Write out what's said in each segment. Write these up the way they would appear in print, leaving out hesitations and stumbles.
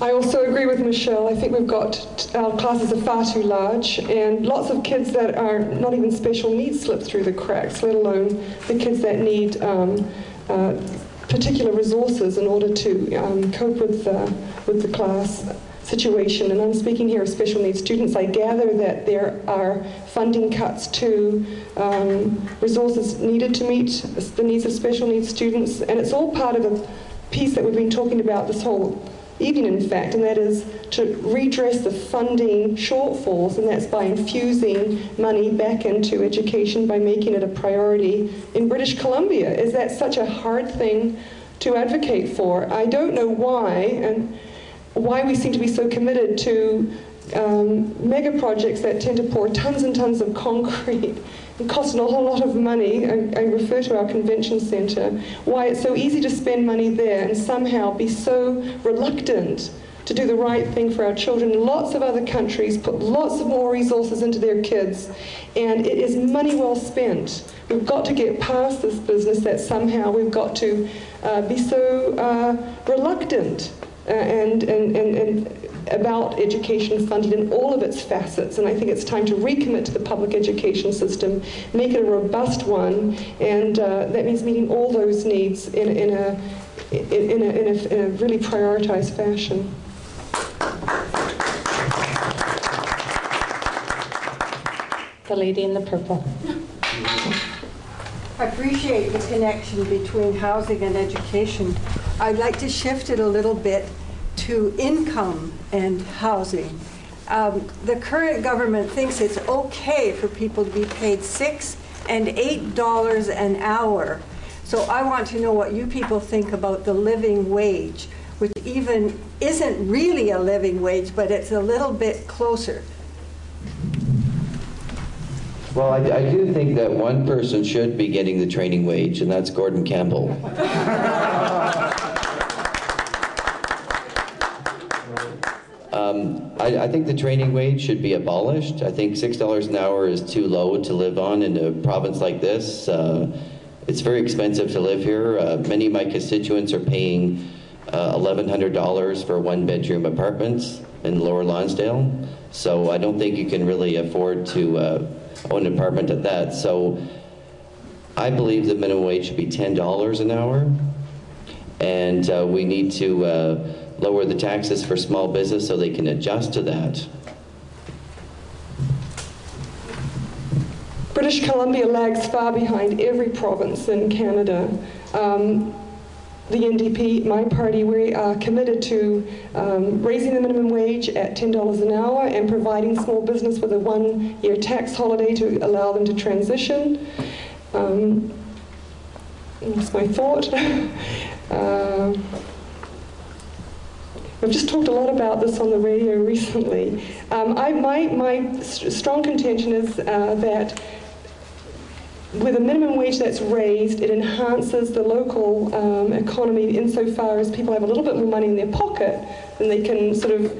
I also agree with Michelle. I think our classes are far too large, and lots of kids that are not even special needs slip through the cracks, let alone the kids that need particular resources in order to cope with the class situation. And I'm speaking here of special needs students. I gather that there are funding cuts to resources needed to meet the needs of special needs students, and it's all part of a piece that we've been talking about this whole evening, in fact, and that is to redress the funding shortfalls, and that's by infusing money back into education, by making it a priority in British Columbia. Is that such a hard thing to advocate for? I don't know why, and why we seem to be so committed to mega projects that tend to pour tons and tons of concrete and cost an whole lot of money. I refer to our convention centre. Why it's so easy to spend money there and somehow be so reluctant to do the right thing for our children. Lots of other countries put lots of more resources into their kids, and it is money well spent. We've got to get past this business that somehow we've got to be so reluctant and about education funding in all of its facets, and I think it's time to recommit to the public education system, make it a robust one, and that means meeting all those needs in a really prioritized fashion. The lady in the purple. I appreciate the connection between housing and education. I'd like to shift it a little bit to income and housing. The current government thinks it's okay for people to be paid $6 and $8 an hour. So I want to know what you people think about the living wage, which even isn't really a living wage, but it's a little bit closer. Well, I do think that one person should be getting the training wage, and that's Gordon Campbell. I think the training wage should be abolished. I think $6 an hour is too low to live on in a province like this. It's very expensive to live here. Many of my constituents are paying $1,100 for one-bedroom apartments in Lower Lonsdale. So I don't think you can really afford to own an apartment at that. So I believe the minimum wage should be $10 an hour. And we need to lower the taxes for small business so they can adjust to that. British Columbia lags far behind every province in Canada. The NDP, my party, we are committed to raising the minimum wage at $10 an hour and providing small business with a one-year tax holiday to allow them to transition. That's my thought. I've just talked a lot about this on the radio recently. My strong contention is that with a minimum wage that's raised, it enhances the local economy insofar as people have a little bit more money in their pocket, and they can sort of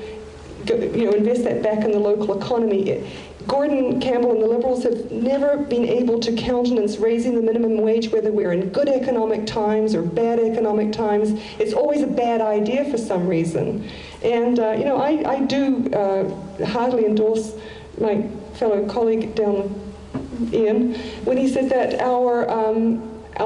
invest that back in the local economy. Gordon Campbell and the Liberals have never been able to countenance raising the minimum wage, whether we're in good economic times or bad economic times. It's always a bad idea for some reason. And, I do heartily endorse my fellow colleague down Ian when he said that our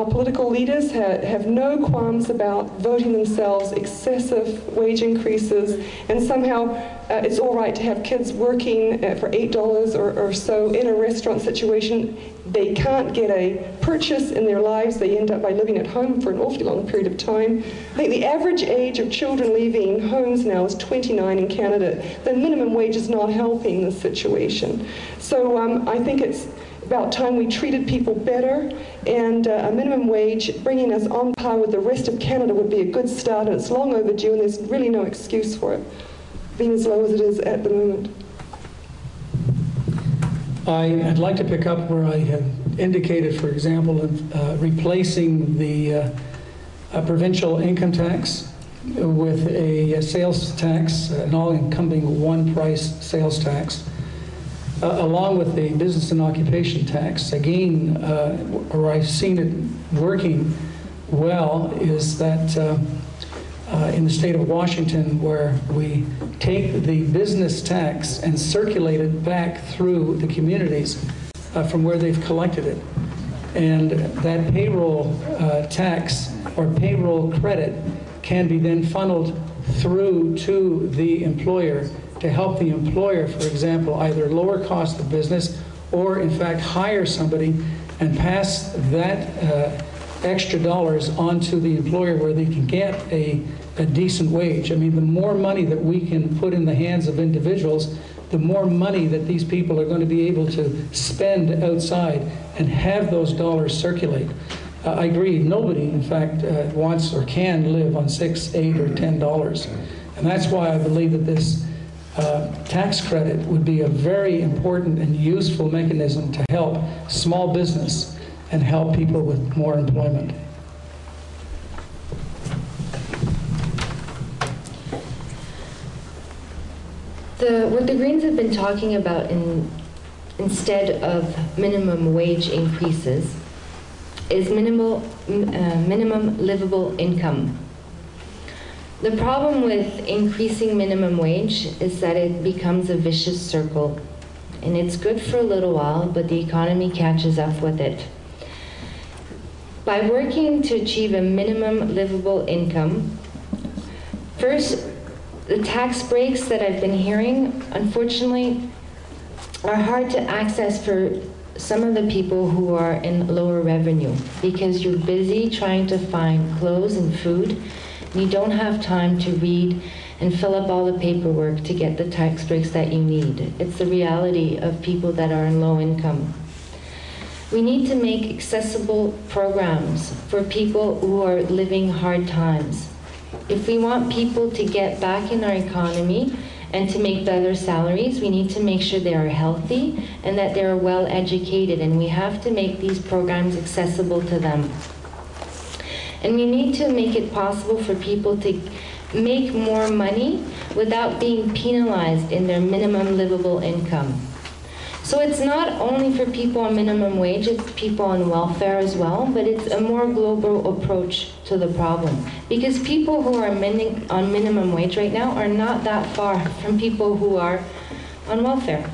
political leaders have no qualms about voting themselves excessive wage increases, and somehow it's all right to have kids working for $8 or so in a restaurant situation. They can't get a purchase in their lives. They end up by living at home for an awfully long period of time. I think the average age of children leaving homes now is 29 in Canada. The minimum wage is not helping this situation. So I think it's about time we treated people better, and a minimum wage bringing us on par with the rest of Canada would be a good start, and it's long overdue, and there's really no excuse for it being as low as it is at the moment. I'd like to pick up where I had indicated, for example, of replacing the provincial income tax with a sales tax, an all-encompassing one-price sales tax, along with the business and occupation tax. Again, where I've seen it working well is that in the state of Washington, where we take the business tax and circulate it back through the communities from where they've collected it. And that payroll tax or payroll credit can be then funneled through to the employer to help the employer, for example, either lower cost of business or in fact hire somebody and pass that extra dollars onto the employer where they can get a decent wage. I mean, the more money that we can put in the hands of individuals, the more money that these people are going to be able to spend outside and have those dollars circulate. I agree, nobody, in fact, wants or can live on $6, $8, or $10. And that's why I believe that this tax credit would be a very important and useful mechanism to help small business and help people with more employment. What the Greens have been talking about instead of minimum wage increases is minimum livable income. The problem with increasing minimum wage is that it becomes a vicious circle. And it's good for a little while, but the economy catches up with it. By working to achieve a minimum livable income, first, the tax breaks that I've been hearing, unfortunately, are hard to access for some of the people who are in lower revenue because you're busy trying to find clothes and food, and you don't have time to read and fill up all the paperwork to get the tax breaks that you need. It's the reality of people that are in low income. We need to make accessible programs for people who are living hard times. If we want people to get back in our economy and to make better salaries, we need to make sure they are healthy and that they are well educated, and we have to make these programs accessible to them. And we need to make it possible for people to make more money without being penalized in their minimum livable income. So it's not only for people on minimum wage, it's people on welfare as well, but it's a more global approach to the problem. Because people who are on minimum wage right now are not that far from people who are on welfare.